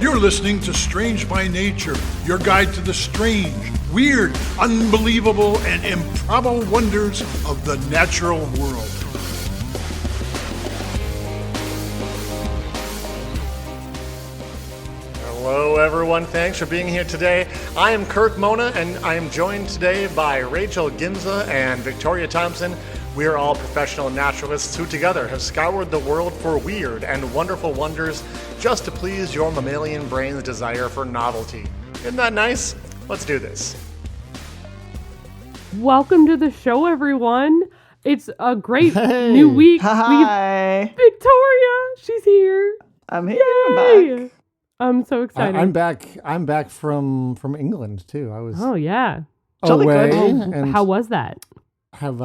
You're listening to Strange by Nature, your guide to the strange, weird, unbelievable, and improbable wonders of the natural world. Hello, everyone. Thanks for being here today. I am Kirk Mona, and I am joined today by Rachel Ginza and Victoria Thompson. We are all professional naturalists who together have scoured the world for weird and wonderful wonders just to please your mammalian brain's desire for novelty. Isn't that nice? Let's do this. Welcome to the show, everyone. It's a great new week. Hi. Victoria, she's here. I'm here. Yay! I'm back. I'm so excited. I'm back from England too. I was Oh yeah. Jolly away good. and How was that? have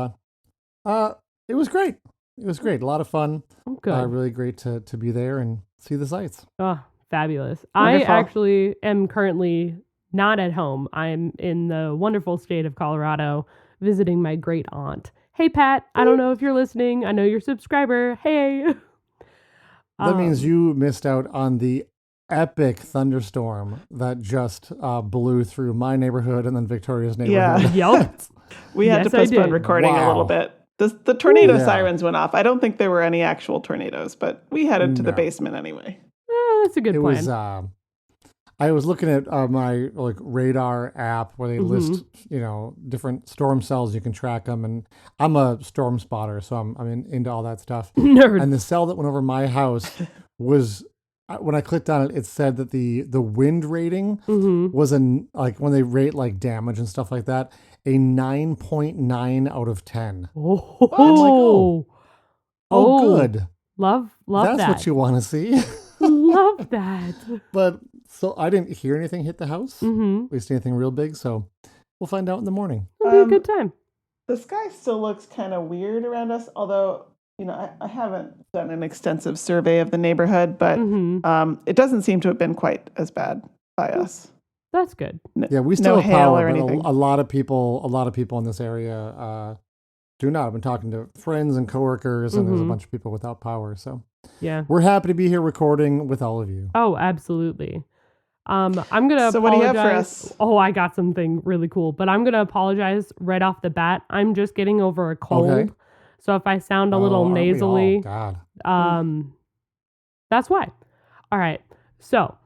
it was great. It was great. A lot of fun. Oh, good. Really great to be there and see the sights. Oh, fabulous. Wonderful. I actually am currently not at home. I'm in the wonderful state of Colorado visiting my great aunt. Hey, Pat. I don't know if you're listening. I know you're a subscriber. Hey. That means you missed out on the epic thunderstorm that just blew through my neighborhood and then Victoria's neighborhood. Yeah. Yup. We had Yes, to I postpone did. recording a Wow. little bit. The tornado Yeah. sirens went off. I don't think there were any actual tornadoes, but we headed to the No. basement anyway. That's a good It plan. was. I was looking at my radar app where they list different storm cells. You can track them, and I'm a storm spotter, so I'm into all that stuff. Nerd. And the cell that went over my house was, when I clicked on it, it said that the wind rating was like when they rate like damage and stuff like that, a 9.9 out of 10. Oh, Good. Love That's that. what you want to see. Love that. But so I didn't hear anything hit the house, Mm-hmm. at least anything real big. So we'll find out in the morning. It'll be a good time. The sky still looks kind of weird around us, although, I haven't done an extensive survey of the neighborhood, but it doesn't seem to have been quite as bad by us. That's good. Yeah, we still no have hail power, or but anything. a lot of people in this area do not. I've been talking to friends and coworkers, and there's a bunch of people without power. So Yeah. we're happy to be here recording with all of you. Oh, absolutely. I'm gonna. So what do you have for apologize. us? Oh, I got something really cool, but I'm gonna apologize right off the bat. I'm just getting over a cold, Okay. so if I sound a little Aren't we all? nasally, God. that's why. All right. So,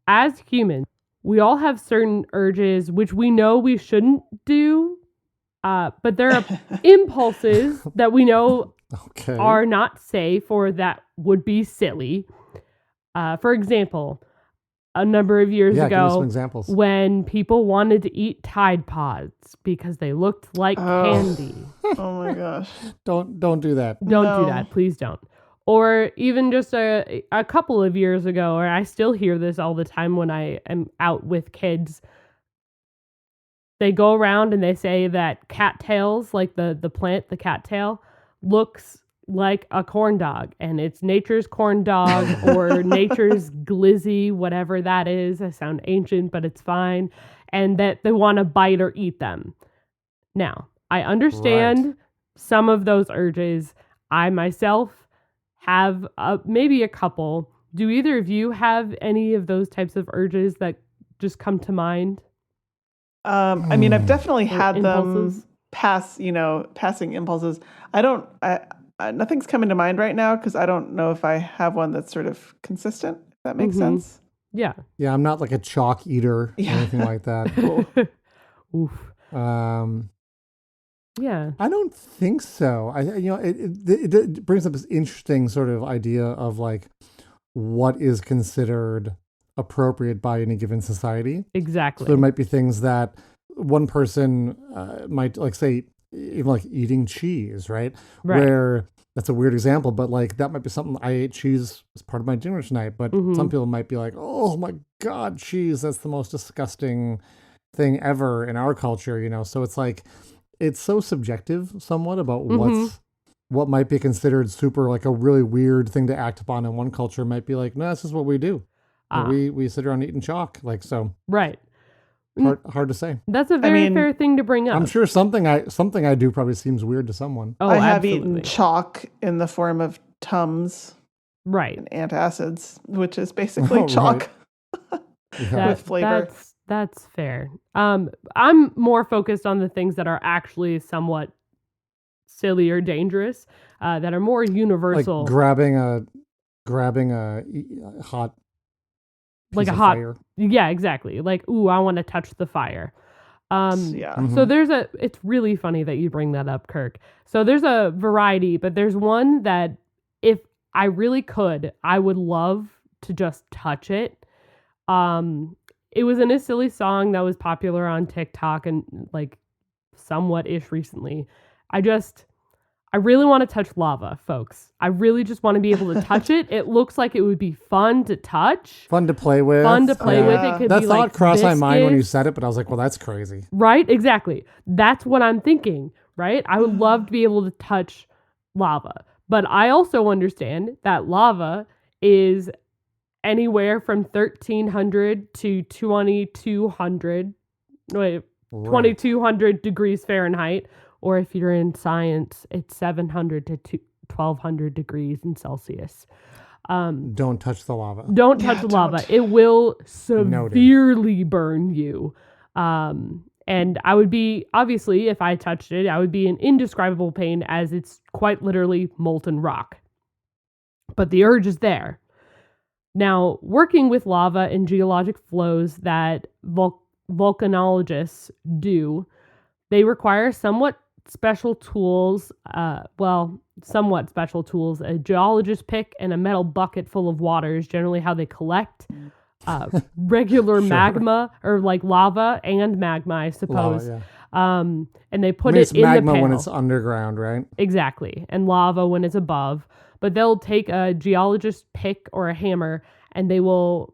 as humans, we all have certain urges which we know we shouldn't do, but there are impulses that we know Okay. are not safe or that would be silly. For example, a number of years Yeah, give me some ago, examples. when people wanted to eat Tide Pods because they looked like candy. Oh my gosh. Don't do that. Don't do No. that. Please don't. Or even just a couple of years ago, or I still hear this all the time when I am out with kids. They go around and they say that cattails, like the plant, the cattail, looks like a corn dog, and it's nature's corn dog or nature's glizzy, whatever that is. I sound ancient, but it's fine. And that they want to bite or eat them. Now, I understand some of those urges. I myself have maybe a couple. Do either of you have any of those types of urges that just come to mind? I mean, I've definitely had impulses? them passing impulses. Nothing's coming to mind right now because I don't know if I have one that's sort of consistent, if that makes sense. Yeah. Yeah, I'm not like a chalk eater or Yeah. anything like that. Oof. Yeah. I don't think so. It brings up this interesting sort of idea of like what is considered appropriate by any given society. Exactly. So there might be things that one person might like say, even like eating cheese, right? Where that's a weird example, but like that might be something I ate cheese as part of my dinner tonight. But some people might be like, oh my God, cheese, that's the most disgusting thing ever in our culture, So it's like, it's so subjective somewhat about what might be considered super like a really weird thing to act upon in one culture might be like, no, this is what we do. We sit around eating chalk. Like, so Right. hard to say. That's a very fair thing to bring up. I'm sure something I do probably seems weird to someone. Oh, I have absolutely. eaten chalk in the form of Tums Right. and antacids, which is basically Oh, chalk. right. with flavor. That's fair. I'm more focused on the things that are actually somewhat silly or dangerous, that are more universal. Like grabbing a hot piece of fire. Yeah, exactly. Like, ooh, I want to touch the fire. Yeah. So it's really funny that you bring that up, Kirk. So there's a variety, but there's one that if I really could, I would love to just touch it. It was in a silly song that was popular on TikTok and like somewhat-ish recently. I really want to touch lava, folks. I really just want to be able to touch it. It looks like it would be fun to touch. Fun to play with. It could that be thought like crossed my mind when you viscous. said it, but I was like, well, that's crazy. Right? Exactly. That's what I'm thinking, right? I would love to be able to touch lava. But I also understand that lava is anywhere from 1,300 to 2,200 degrees Fahrenheit. Or if you're in science, it's 700 to 1,200 degrees in Celsius. Don't touch the lava. Don't touch the lava. It will severely burn you. And I would be, obviously, if I touched it, I would be in indescribable pain as it's quite literally molten rock. But the urge is there. Now, working with lava and geologic flows that volcanologists do, they require somewhat special tools. A geologist pick and a metal bucket full of water is generally how they collect regular magma or like lava and magma, I suppose. Lava, yeah. And they put it in the magma pail. when it's underground, right? Exactly. And lava when it's above. But they'll take a geologist pick or a hammer and they will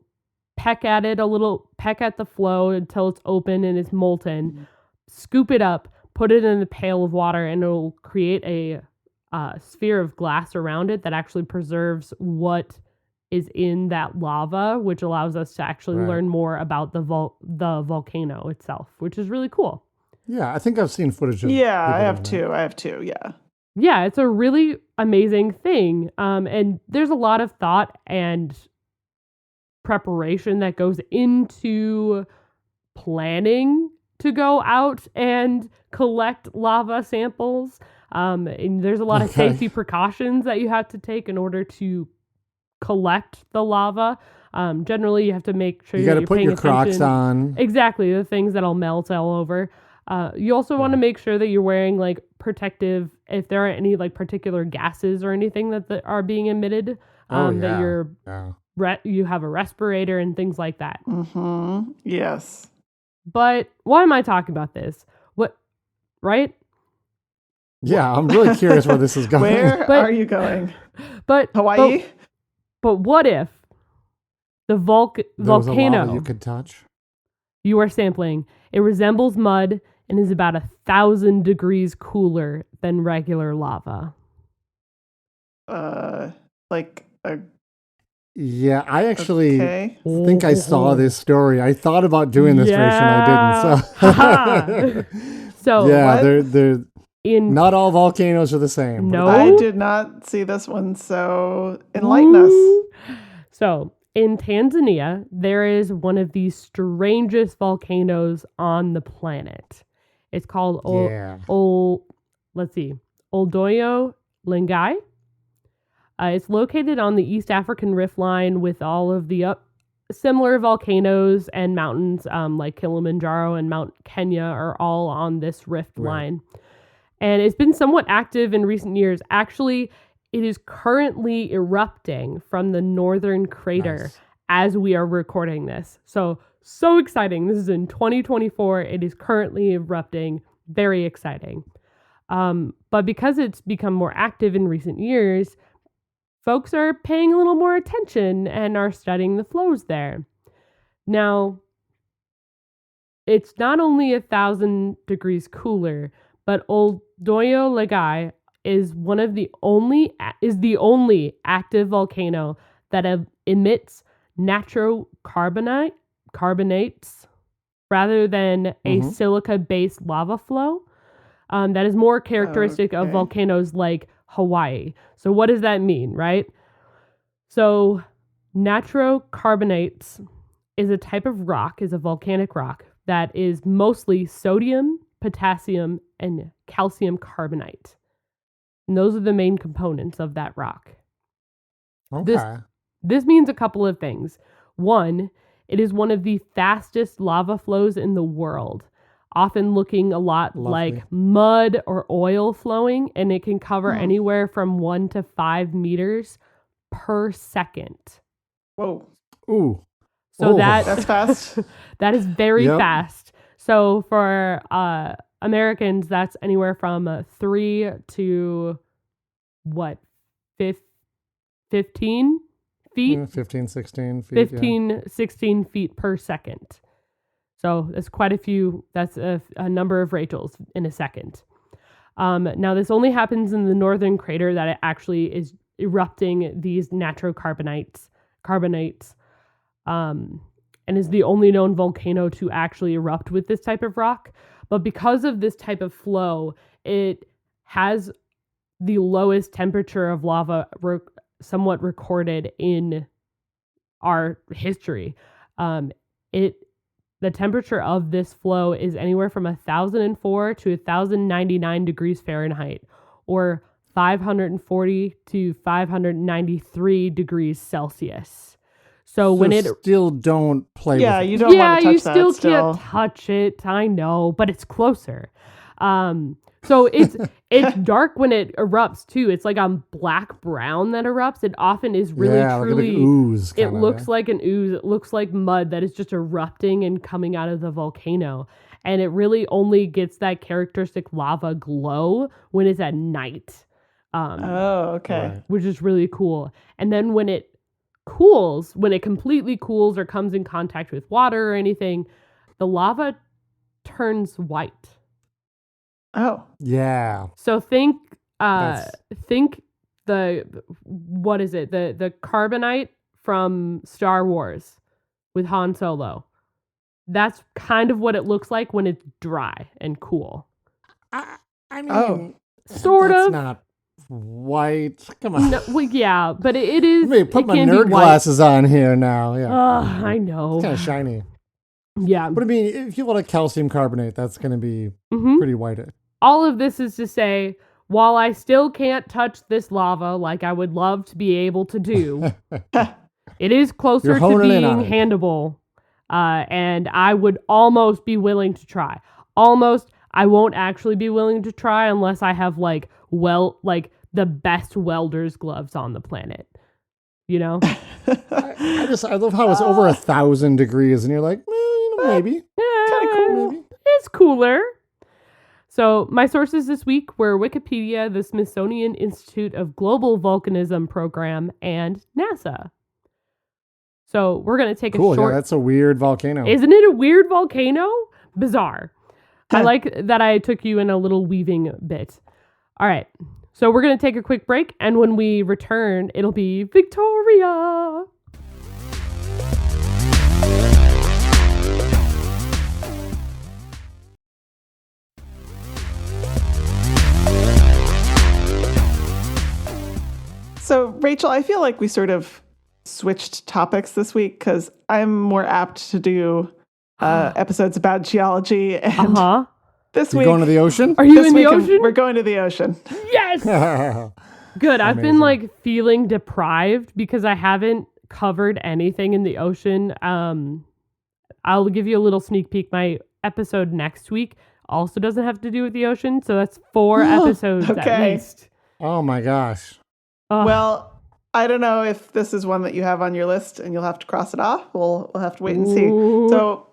peck at the flow until it's open and it's molten, scoop it up, put it in a pail of water, and it'll create a sphere of glass around it that actually preserves what is in that lava, which allows us to actually learn more about the volcano itself, which is really cool. Yeah, I think I've seen footage of I have two, yeah. Yeah, it's a really amazing thing. And there's a lot of thought and preparation that goes into planning to go out and collect lava samples. And there's a lot of safety precautions that you have to take in order to collect the lava. Generally, you have to make sure you got to you're put paying your Crocs attention. on. Exactly, the things that'll melt all over. You also want to make sure that you're wearing like protective, if there are any like particular gases or anything that are being emitted, that you have a respirator and things like that. Mm-hmm. Yes. But why am I talking about this? Right? Yeah, I'm really curious where this is going. Where are you going? Hawaii? But what if the volcano you could touch? You are sampling, it resembles mud and is about 1,000 degrees cooler than regular lava? Yeah, I actually think I saw this story. I thought about doing this, Rachel, and I didn't. So, they're not all volcanoes are the same. No, I did not see this one. So enlighten us. So in Tanzania, there is one of the strangest volcanoes on the planet. It's called Oldoyo Lengai. It's located on the East African Rift Line with all of the similar volcanoes and mountains like Kilimanjaro and Mount Kenya are all on this rift line. And it's been somewhat active in recent years. Actually, it is currently erupting from the northern crater as we are recording this. So exciting. This is in 2024. It is currently erupting. Very exciting. But because it's become more active in recent years, folks are paying a little more attention and are studying the flows there. Now, it's not only 1,000 degrees cooler, but Oldoyo Lengai is the only active volcano that emits natural carbonates rather than a silica-based lava flow. That is more characteristic of volcanoes like Hawaii. So what does that mean, right? So natural carbonates is a type of rock, is a volcanic rock that is mostly sodium, potassium, and calcium carbonate. And those are the main components of that rock. Okay. This means a couple of things. One, it is one of the fastest lava flows in the world, often looking a lot like mud or oil flowing, and it can cover anywhere from 1 to 5 meters per second. Whoa. Ooh. So that's fast. That is very fast. So for Americans, that's anywhere from 3 to 15 feet? 15, 16 feet. 16 feet per second. So that's quite a few. That's a number of Rachels in a second. Now, this only happens in the northern crater that it actually is erupting these carbonates, and is the only known volcano to actually erupt with this type of rock. But because of this type of flow, it has the lowest temperature of lava somewhat recorded in our history. The temperature of this flow is anywhere from 1,004 to 1,099 degrees Fahrenheit, or 540 to 593 degrees Celsius. So when it still don't play with it. You don't want to touch you that. still can't touch it. I know, but it's closer. So it's dark when it erupts too. It's like a black brown that erupts. It often is really truly like ooze. It looks like an ooze. It looks like mud that is just erupting and coming out of the volcano. And it really only gets that characteristic lava glow when it's at night. Okay. Which is really cool. And then when it cools, when it completely cools or comes in contact with water or anything, the lava turns white. Oh. Yeah. So think the what is it? The carbonite from Star Wars with Han Solo. That's kind of what it looks like when it's dry and cool. I mean, sort that's of. Not white. Come on. No, well, yeah, but it is. Let me put my can be nerd white. glasses on here now. Yeah. I know. It's kind of shiny. Yeah. But I mean, if you want a calcium carbonate, that's going to be pretty white. All of this is to say, while I still can't touch this lava like I would love to be able to do, it is closer to being handable. And I would almost be willing to try. Almost, I won't actually be willing to try unless I have like the best welder's gloves on the planet. You know? I love how it's over 1,000 degrees and you're like, maybe. Kind of cool. Maybe. It's cooler. So my sources this week were Wikipedia, the Smithsonian Institute of Global Volcanism Program, and NASA. So we're going to take a short... Yeah, that's a weird volcano. Isn't it a weird volcano? Bizarre. I like that I took you in a little weaving bit. All right. So we're going to take a quick break, and when we return, it'll be Victoria. So, Rachel, I feel like we sort of switched topics this week because I'm more apt to do episodes about geology. And this week, going to the ocean? Are you in the ocean? We're going to the ocean. Yes! Good. I've been like feeling deprived because I haven't covered anything in the ocean. I'll give you a little sneak peek. My episode next week also doesn't have to do with the ocean. So that's 4 episodes at least. Oh my gosh. Well, I don't know if this is one that you have on your list and you'll have to cross it off. We'll have to wait and see. So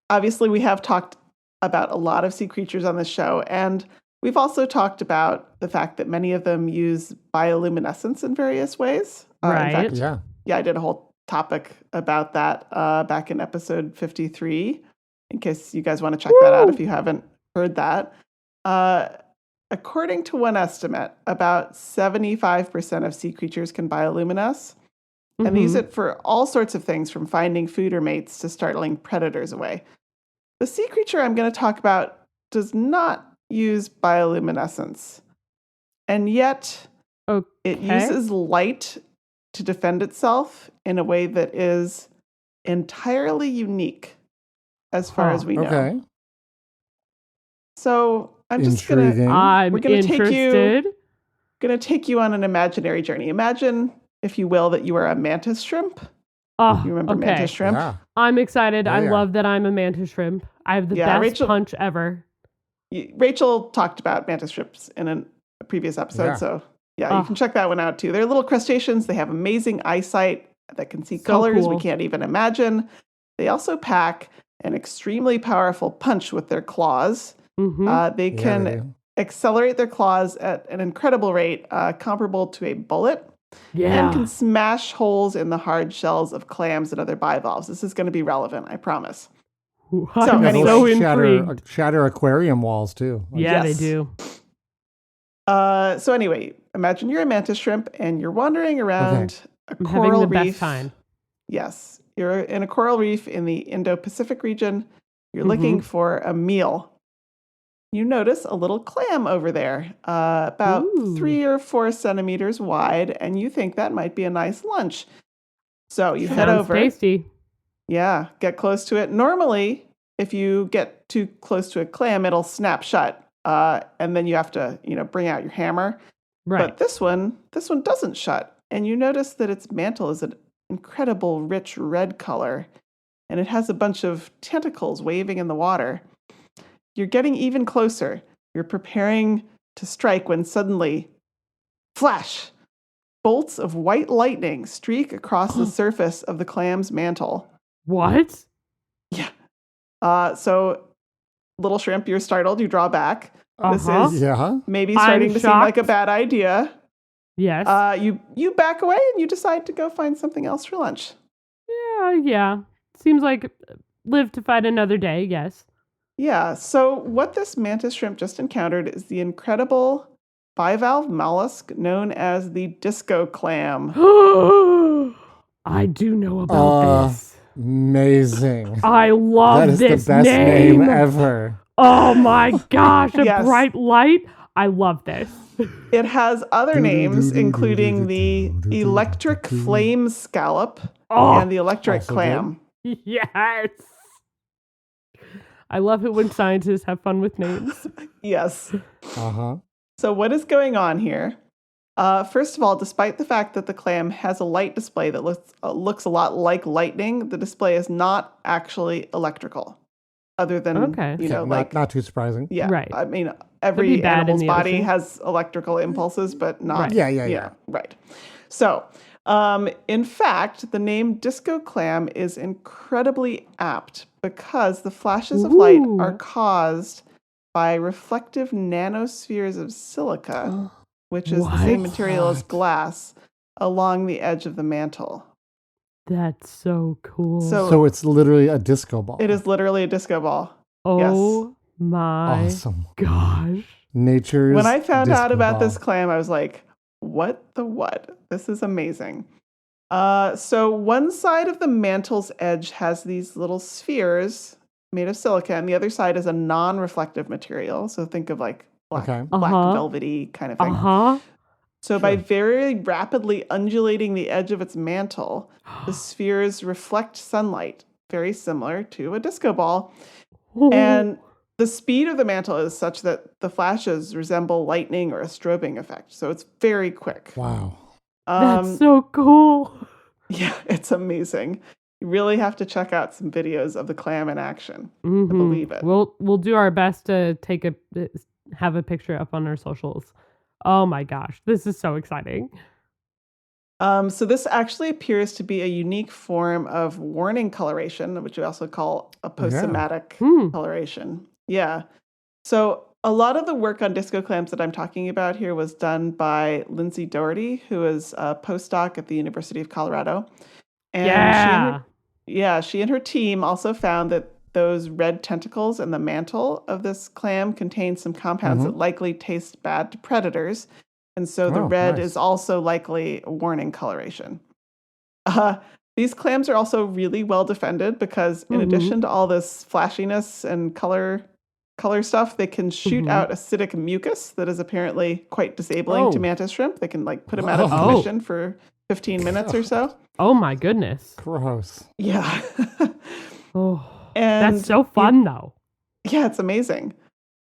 obviously we have talked about a lot of sea creatures on this show, and we've also talked about the fact that many of them use bioluminescence in various ways. Right. In fact, I did a whole topic about that back in episode 53, in case you guys want to check that out if you haven't heard that. According to one estimate, about 75% of sea creatures can bioluminesce, and they use it for all sorts of things, from finding food or mates to startling predators away. The sea creature I'm going to talk about does not use bioluminescence, and yet it uses light to defend itself in a way that is entirely unique as far as we know. Okay. So I'm just Intriguing. I'm we're gonna interested. gonna take you on an imaginary journey. Imagine, if you will, that you are a mantis shrimp. Oh, You remember okay. mantis shrimp? Yeah. I'm excited. Yeah, I yeah. love that I'm a mantis shrimp. I have the Yeah, best Rachel- punch ever. Rachel talked about mantis shrimps in a previous episode, Yeah. so yeah, you can check that one out too. They're little crustaceans. They have amazing eyesight that can see So colors we cool. can't even imagine. They also pack an extremely powerful punch with their claws. Mm-hmm. They Yeah, can they do. accelerate their claws at an incredible rate, comparable to a bullet, Yeah. and can smash holes in the hard shells of clams and other bivalves. This is going to be relevant, I promise. I'm anyway- so They'll intrigued. shatter aquarium walls too. Like, Yeah, Yes. they do. So anyway, imagine you're a mantis shrimp and you're wandering around a I'm having coral the reef. best time. Yes, you're in a coral reef in the Indo-Pacific region. You're Mhm. looking for a meal. You notice a little clam over there, about Ooh. 3 or 4 centimeters wide, and you think that might be a nice lunch. So you head Sounds over. tasty. Yeah, get close to it. Normally, if you get too close to a clam, it'll snap shut, and then you have to, bring out your hammer. Right. But this one doesn't shut, and you notice that its mantle is an incredible rich red color, and it has a bunch of tentacles waving in the water. You're getting even closer. You're preparing to strike when suddenly, flash! Bolts of white lightning streak across the surface of the clam's mantle. What? Yeah. So, little shrimp, you're startled. You draw back. This Uh-huh. is Yeah. maybe I'm starting to seem like a shocked. bad idea. Yes. You back away and you decide to go find something else for lunch. Yeah. Seems like live to fight another day. Yes. Yeah, so what this mantis shrimp just encountered is the incredible bivalve mollusk known as the disco clam. I do know about this. Amazing. I love That is the this best name name. ever. Oh my gosh, a Yes. bright light. I love this. It has other names, including the electric flame scallop Oh, and the electric Also clam. yes. I love it when scientists have fun with names. Yes. Uh-huh. So what is going on here? First of all, despite the fact that the clam has a light display that looks a lot like lightning, the display is not actually electrical. Other than, Okay. Not too surprising. yeah, Right. I mean, That'd every be bad in animal's the body ocean. has electrical impulses, but not. Right. Yeah. Right. So, in fact, the name disco clam is incredibly apt because the flashes of light Ooh. are caused by reflective nanospheres of silica, which is the same What? material as What? glass, along the edge of the mantle. That's so cool. So it's literally a disco ball. It is literally a disco ball. oh my awesome. gosh. Nature's When I found out disco about ball. this clam, I was like, what the what? This is amazing. So one side of the mantle's edge has these little spheres made of silica, and the other side is a non-reflective material. So think of like black Uh-huh. velvety kind of thing. Uh-huh. So by very rapidly undulating the edge of its mantle, the spheres reflect sunlight, very similar to a disco ball. And the speed of the mantle is such that the flashes resemble lightning or a strobing effect. So it's very quick. Wow. That's so cool. Yeah, it's amazing. You really have to check out some videos of the clam in action Mhm. to believe it. We'll do our best to have a picture up on our socials. Oh my gosh, this is so exciting. So this actually appears to be a unique form of warning coloration, which we also call a postsomatic coloration. Yeah. So a lot of the work on disco clams that I'm talking about here was done by Lindsay Doherty, who is a postdoc at the University of Colorado. And she and her team also found that those red tentacles in the mantle of this clam contain some compounds that likely taste bad to predators. And so the red is also likely a warning coloration. These clams are also really well defended because in addition to all this flashiness and color stuff, they can shoot out acidic mucus that is apparently quite disabling to mantis shrimp. They can put them out of commission for 15 minutes or so. Oh my goodness. Gross. Yeah. Oh, And that's so fun though. yeah, it's amazing.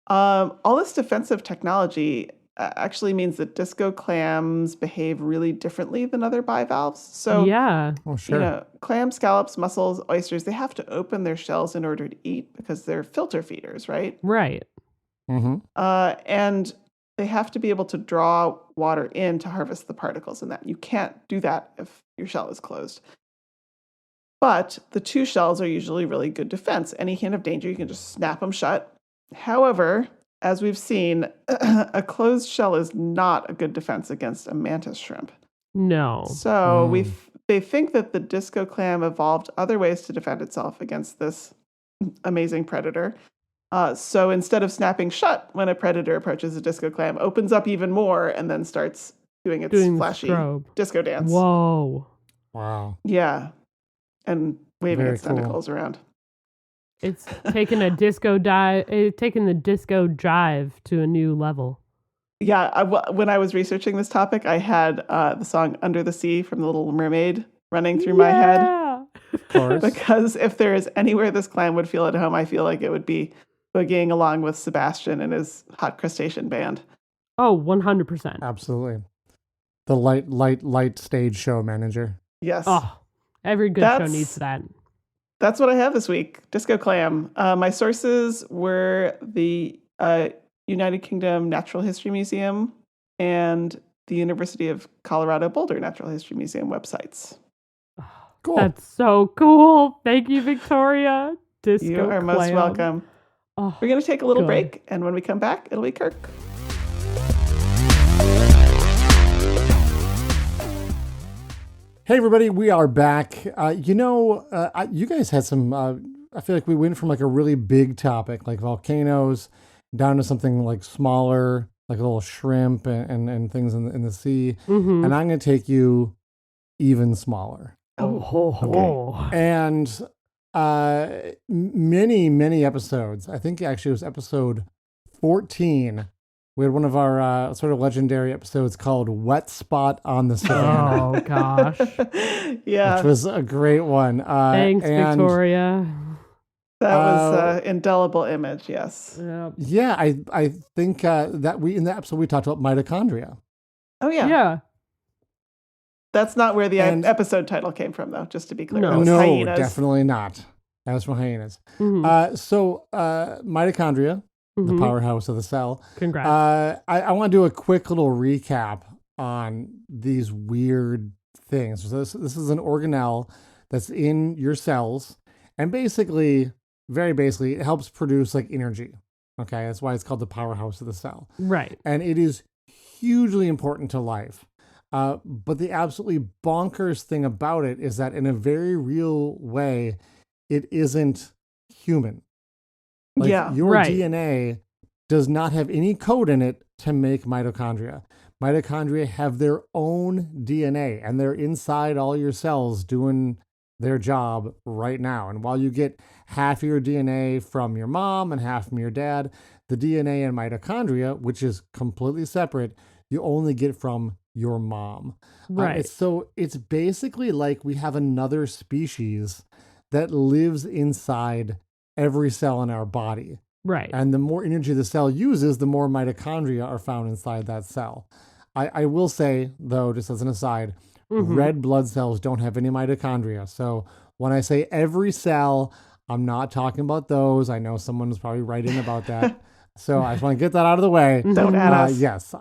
All this defensive technology actually means that disco clams behave really differently than other bivalves. So, Yeah. Oh, sure. you know, clams, scallops, mussels, oysters, they have to open their shells in order to eat because they're filter feeders, right? Right. Mm-hmm. And they have to be able to draw water in to harvest the particles in that. You can't do that if your shell is closed. But the two shells are usually really good defense. Any hint of danger, you can just snap them shut. However, as we've seen, a closed shell is not a good defense against a mantis shrimp. No. So they think that the disco clam evolved other ways to defend itself against this amazing predator. So instead of snapping shut when a predator approaches a disco clam, opens up even more and then starts doing its flashy strobe. disco dance. Whoa. Wow. Yeah. And waving Very its cool. tentacles around. It's taking a disco dive, taking the disco jive to a new level. Yeah, when I was researching this topic, I had the song Under the Sea from The Little Mermaid running through my head. Of course. Because if there is anywhere this clam would feel at home, I feel like it would be boogieing along with Sebastian and his hot crustacean band. Oh, 100%. Absolutely. The light stage show manager. Yes. Oh, every good show needs that. That's what I have this week. Disco clam. My sources were the United Kingdom Natural History Museum and the University of Colorado Boulder Natural History Museum websites. Cool. That's so cool. Thank you, Victoria. Disco You are most clam. welcome. Oh, We're going to take a little good. break, and when we come back, it'll be Kirk. Hey everybody, we are back. You guys had some. I feel like we went from like a really big topic, like volcanoes, down to something like smaller, like a little shrimp and things in the sea. Mm-hmm. And I'm going to take you even smaller. Oh. And many episodes. I think actually it was episode 14. We had one of our sort of legendary episodes called "Wet Spot on the Savannah." Oh, gosh. Yeah. Which was a great one. Thanks, and Victoria. That was indelible image, yes. Yep. Yeah, I think that in that episode we talked about mitochondria. Oh, yeah. Yeah. That's not where the And- episode title came from, though, just to be clear. No. It was No, hyenas. definitely not. That was from hyenas. Mhm. So mitochondria, the Mhm. powerhouse of the cell. Congrats. I want to do a quick little recap on these weird things. So this is an organelle that's in your cells, and very basically, it helps produce like energy. Okay, that's why it's called the powerhouse of the cell, Right. and it is hugely important to life. But the absolutely bonkers thing about it is that in a very real way, it isn't human. Like Yeah, your right. DNA does not have any code in it to make mitochondria. Mitochondria have their own DNA and they're inside all your cells doing their job right now. And while you get half of your DNA from your mom and half from your dad, the DNA in mitochondria, which is completely separate, you only get from your mom. Right. It's basically like we have another species that lives inside every cell in our body. Right. And the more energy the cell uses, the more mitochondria are found inside that cell. I will say, though, just as an aside, Mhm. red blood cells don't have any mitochondria. So when I say every cell, I'm not talking about those. I know someone's probably writing about that. So I just want to get that out of the way. Don't add us. Yes,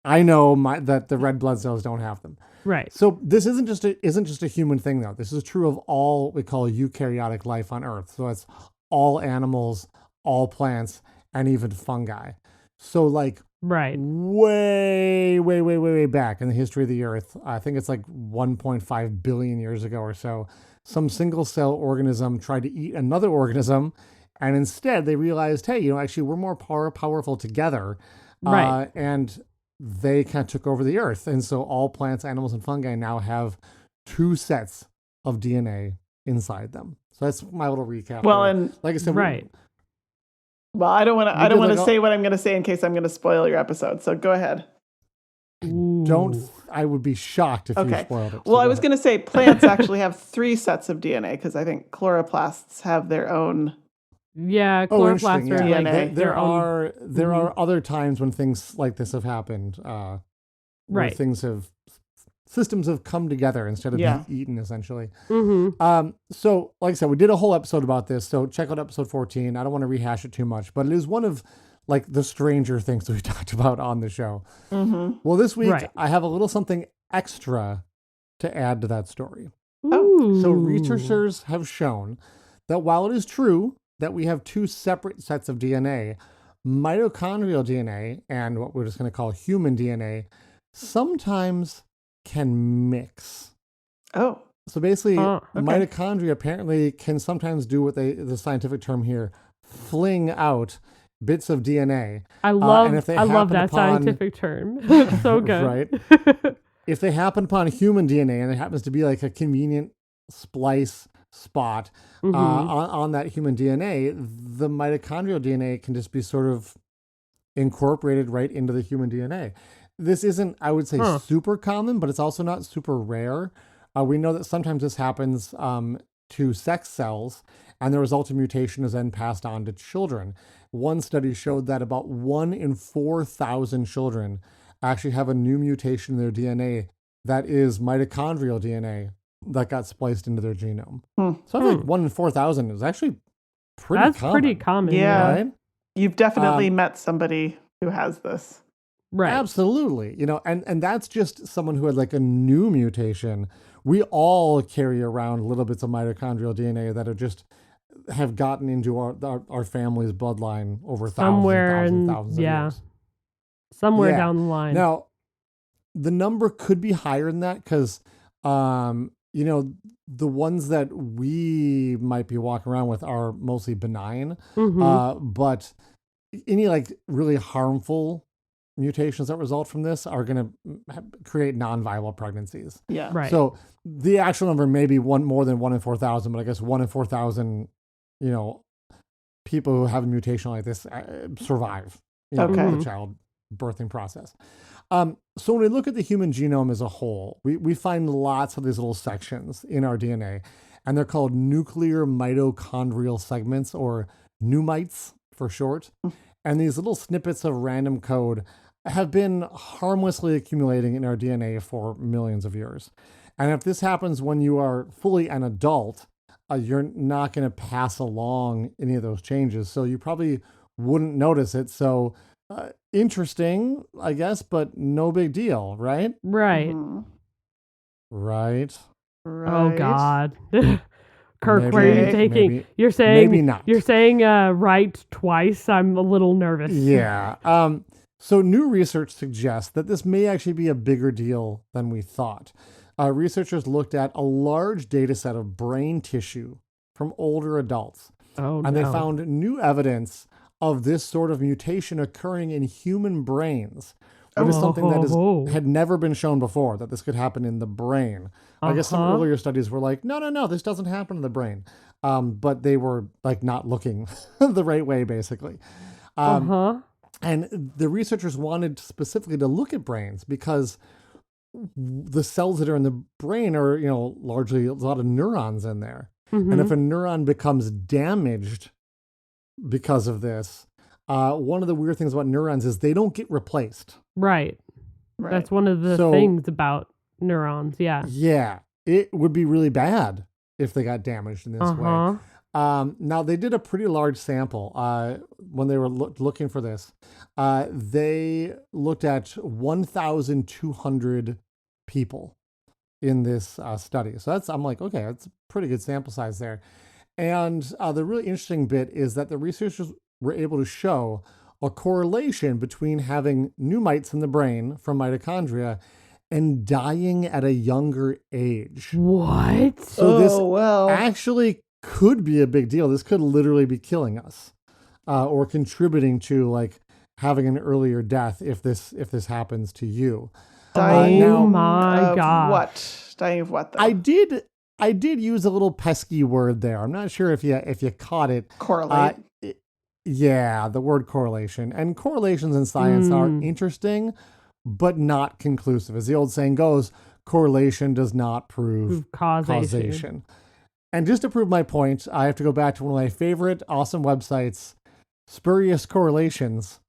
I know that the red blood cells don't have them. Right. So this isn't just a human thing, though. This is true of all what we call eukaryotic life on Earth. So it's all animals, all plants, and even fungi. So like Right. way back in the history of the Earth, I think it's like 1.5 billion years ago or so, some single cell organism tried to eat another organism, and instead they realized, hey, actually we're more powerful together. Right. And they kind of took over the Earth. And so all plants, animals, and fungi now have two sets of DNA inside them. So that's my little recap. Well, there. and like I said, Right. well, I don't want did to like say what I'm going to say in case I'm going to spoil your episode. So go ahead. I would be shocked if you Okay. spoiled it. Well, I was going to say plants actually have 3 sets of DNA because I think chloroplasts have their own. Yeah, Oh, interesting. chloroplasts are Yeah. like DNA. There own. are other times when things like this have happened, where Right. systems have come together instead of Yeah. being eaten, essentially. Mm-hmm. So, like I said, we did a whole episode about this. So check out episode 14. I don't want to rehash it too much, but it is one of like the stranger things that we talked about on the show. Mm-hmm. Well, this week Right. I have a little something extra to add to that story. Ooh. So researchers have shown that while it is true that we have 2 separate sets of DNA, mitochondrial DNA and what we're just going to call human DNA sometimes can mix. Oh. So basically, Okay. mitochondria apparently can sometimes do what the scientific term here, fling out bits of DNA. I and love if they I love happen that upon- scientific term. It's so good. Right. If they happen upon human DNA and it happens to be like a convenient splice spot on that human DNA, the mitochondrial DNA can just be sort of incorporated right into the human DNA. This isn't, I would say, super common, but it's also not super rare. We know that sometimes this happens to sex cells, and the resulting mutation is then passed on to children. One study showed that about 1 in 4,000 children actually have a new mutation in their DNA that is mitochondrial DNA that got spliced into their genome. So I feel like 1 in 4,000 is actually pretty That's common. pretty common. Yeah. Right? You've definitely met somebody who has this. Right. Absolutely. And that's just someone who had like a new mutation. We all carry around little bits of mitochondrial DNA that have gotten into our family's bloodline over thousands of years. Somewhere Yeah. down the line. Now, the number could be higher than that because, the ones that we might be walking around with are mostly benign. But any like really harmful mutations that result from this are going to create non-viable pregnancies. Yeah. Right. So the actual number may be more than 1 in 4,000, but I guess 1 in 4,000, people who have a mutation like this survive the child birthing process. So when we look at the human genome as a whole, we find lots of these little sections in our DNA, and they're called nuclear mitochondrial segments, or numites for short. And these little snippets of random code have been harmlessly accumulating in our DNA for millions of years. And if this happens when you are fully an adult, you're not going to pass along any of those changes. So you probably wouldn't notice it. So interesting, I guess, but no big deal, right? Right. Right. Oh God. Kirk, Maybe- where are you taking? maybe- You're saying maybe not. You're saying right twice. I'm a little nervous. Yeah. So new research suggests that this may actually be a bigger deal than we thought. Researchers looked at a large data set of brain tissue from older adults, Oh and no. they found new evidence of this sort of mutation occurring in human brains, which is something that had never been shown before, that this could happen in the brain. I guess some earlier studies were like, no, this doesn't happen in the brain. But they were like not looking the right way, basically. And the researchers wanted specifically to look at brains because the cells that are in the brain are, largely a lot of neurons in there. And if a neuron becomes damaged because of this, one of the weird things about neurons is they don't get replaced. Right. That's one of the things about neurons. Yeah. Yeah. It would be really bad if they got damaged in this way. Now, they did a pretty large sample when they were looking for this. They looked at 1,200 people in this study. So I'm like, okay, that's a pretty good sample size there. And the really interesting bit is that the researchers were able to show a correlation between having new mites in the brain from mitochondria and dying at a younger age. What? So this actually could be a big deal. This could literally be killing us, or contributing to like having an earlier death if this happens to you. Dying oh my God. What? Dying of what, though? I did use a little pesky word there. I'm not sure if you caught it. Correlate. Yeah, the word correlation. And correlations in science are interesting, but not conclusive. As the old saying goes, correlation does not prove causation. And just to prove my point, I have to go back to one of my favorite awesome websites, Spurious Correlations,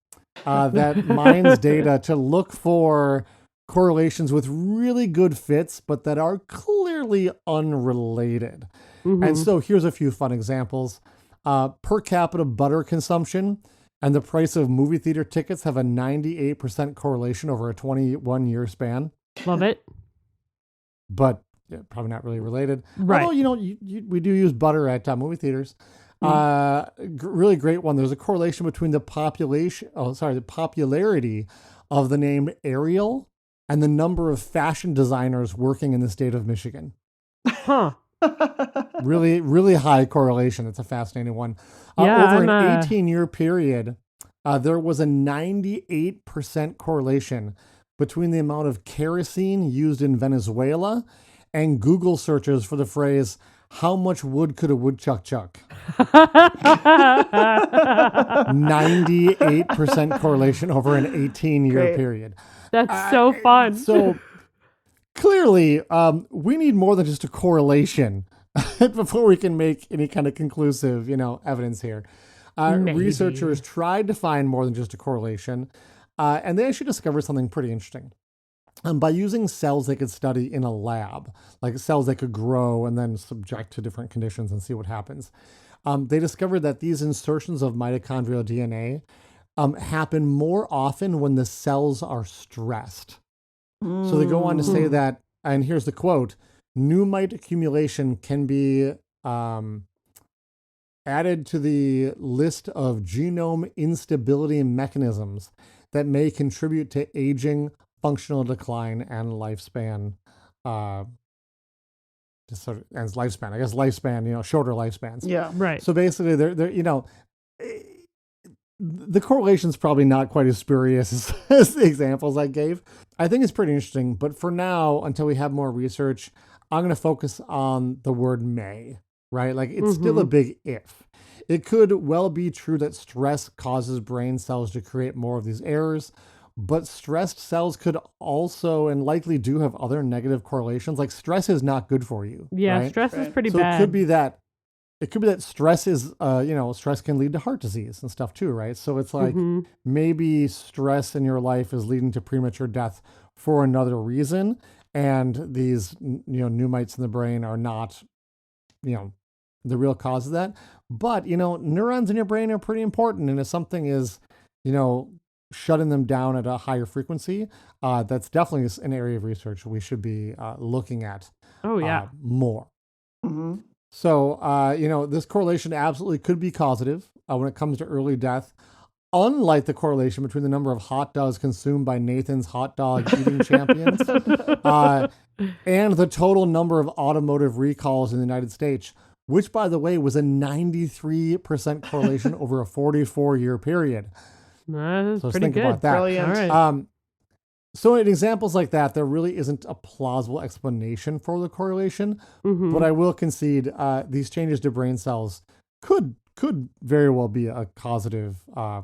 that mines data to look for correlations with really good fits, but that are clearly unrelated. And so here's a few fun examples. Per capita butter consumption and the price of movie theater tickets have a 98% correlation over a 21-year span. Love it. But probably not really related. Right. Although, we do use butter at movie theaters. Really great one. There's a correlation between the popularity of the name Ariel and the number of fashion designers working in the state of Michigan. Huh. Really, really high correlation. It's a fascinating one. Over an 18-year period, there was a 98% correlation between the amount of kerosene used in Venezuela and Google searches for the phrase, "How much wood could a woodchuck chuck?" 98% correlation over an 18-year period. That's so fun. So clearly, we need more than just a correlation before we can make any kind of conclusive, evidence here. Researchers tried to find more than just a correlation, and they actually discovered something pretty interesting. By using cells they could study in a lab, like cells they could grow and then subject to different conditions and see what happens, they discovered that these insertions of mitochondrial DNA happen more often when the cells are stressed. So they go on to say that, and here's the quote, "New mite accumulation can be added to the list of genome instability mechanisms that may contribute to aging, functional decline, and lifespan." Just sort of as lifespan, I guess lifespan, shorter lifespans. Yeah. Right. So basically, they're the correlation's probably not quite as spurious as the examples I gave. I think it's pretty interesting, but for now, until we have more research, I'm going to focus on the word may, right? Like it's still a big if. It could well be true that stress causes brain cells to create more of these errors, but stressed cells could also and likely do have other negative correlations. Like stress is not good for you. Yeah, right? stress is pretty So bad. it could be that stress is, stress can lead to heart disease and stuff too, right? So it's like maybe stress in your life is leading to premature death for another reason, and these, new mites in the brain are not, the real cause of that. But neurons in your brain are pretty important, and if something is, shutting them down at a higher frequency, that's definitely an area of research we should be looking at. Oh yeah. More. Mm-hmm. So, this correlation absolutely could be causative when it comes to early death, unlike the correlation between the number of hot dogs consumed by Nathan's hot dog eating champions and the total number of automotive recalls in the United States, which, by the way, was a 93% correlation over a 44-year period. That's So pretty think good. about that. Brilliant. All right. So in examples like that, there really isn't a plausible explanation for the correlation, but I will concede these changes to brain cells could very well be a causative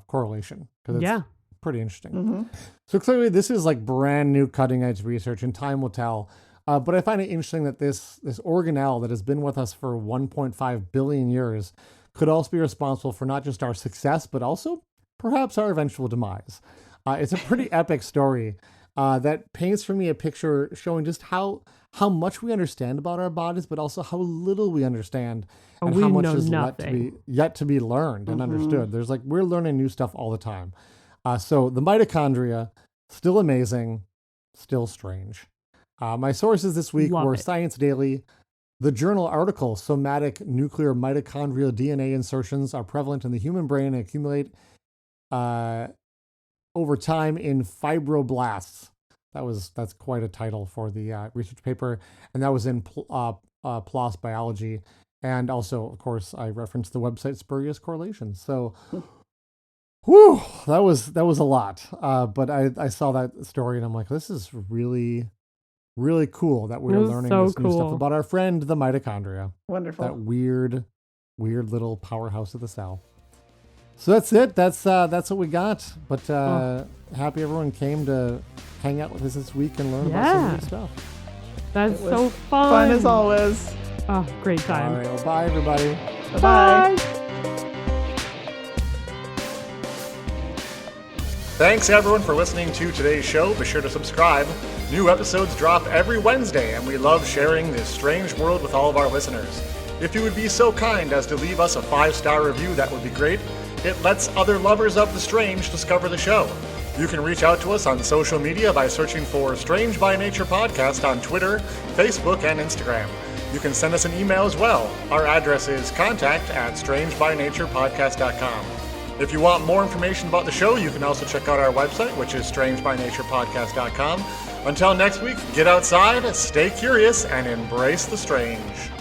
correlation, because it's pretty interesting. So clearly this is like brand new cutting edge research, and time will tell. But I find it interesting that this organelle that has been with us for 1.5 billion years could also be responsible for not just our success, but also perhaps our eventual demise. It's a pretty epic story that paints for me a picture showing just how much we understand about our bodies, but also how little we understand, and We how much know is nothing. yet to be learned and understood. There's we're learning new stuff all the time. So the mitochondria, still amazing, still strange. My sources this week Love were it. Science Daily, the journal article, "Somatic Nuclear Mitochondrial DNA Insertions Are Prevalent in the Human Brain and Accumulate over time in fibroblasts." That's quite a title for the research paper, and that was in PLOS Biology. And also, of course, I referenced the website Spurious Correlations. So, whew, that was a lot. But I saw that story and I'm like, this is really, really cool that we're It was learning so this new stuff cool. about our friend, the mitochondria. Wonderful. That weird little powerhouse of the cell. So that's it. That's what we got. But happy everyone came to hang out with us this week and learn about some new stuff. That's so fun. Fun as always. Oh, great time. All right. Well, bye, everybody. Bye-bye. Thanks everyone for listening to today's show. Be sure to subscribe. New episodes drop every Wednesday, and we love sharing this strange world with all of our listeners. If you would be so kind as to leave us a 5-star review, that would be great. It lets other lovers of the strange discover the show. You can reach out to us on social media by searching for Strange by Nature Podcast on Twitter, Facebook, and Instagram. You can send us an email as well. Our address is contact@strangebynaturepodcast.com. If you want more information about the show, you can also check out our website, which is strangebynaturepodcast.com. Until next week, get outside, stay curious, and embrace the strange.